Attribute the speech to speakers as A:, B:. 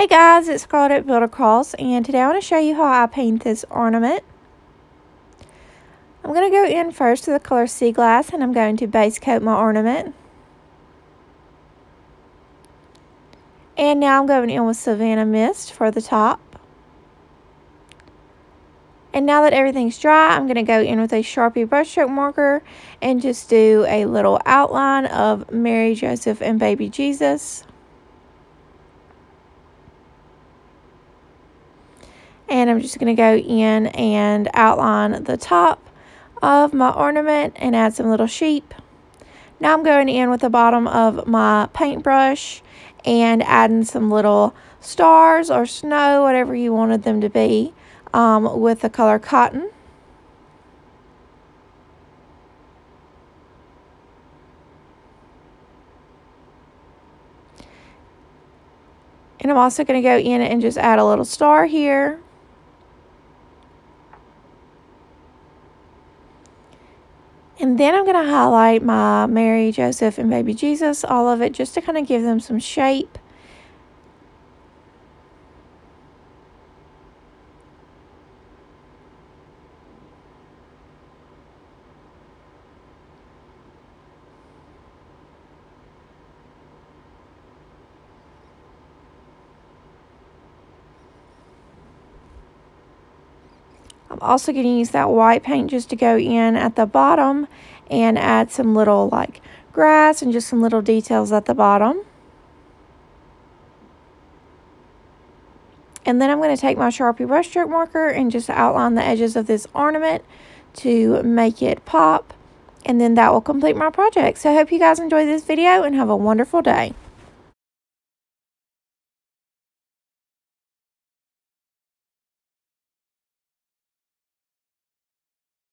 A: Hey guys, it's Scarlett Build Across, and today I want to show you how I paint this ornament. I'm going to go in first to the color Sea Glass, and I'm going to base coat my ornament. And now I'm going in with Savannah Mist for the top. And now that everything's dry, I'm going to go in with a Sharpie brushstroke marker and just do a little outline of Mary, Joseph, and baby Jesus. And I'm just going to go in and outline the top of my ornament and add some little sheep. Now I'm going in with the bottom of my paintbrush and adding some little stars or snow, whatever you wanted them to be, with the color Cotton. And I'm also going to go in and just add a little star here. And then I'm going to highlight my Mary, Joseph, and baby Jesus, all of it, just to kind of give them some shape. I'm also going to use that white paint just to go in at the bottom and add some little like grass and just some little details at the bottom. And then I'm going to take my Sharpie brushstroke marker and just outline the edges of this ornament to make it pop. And then that will complete my project. So I hope you guys enjoyed this video and have a wonderful day.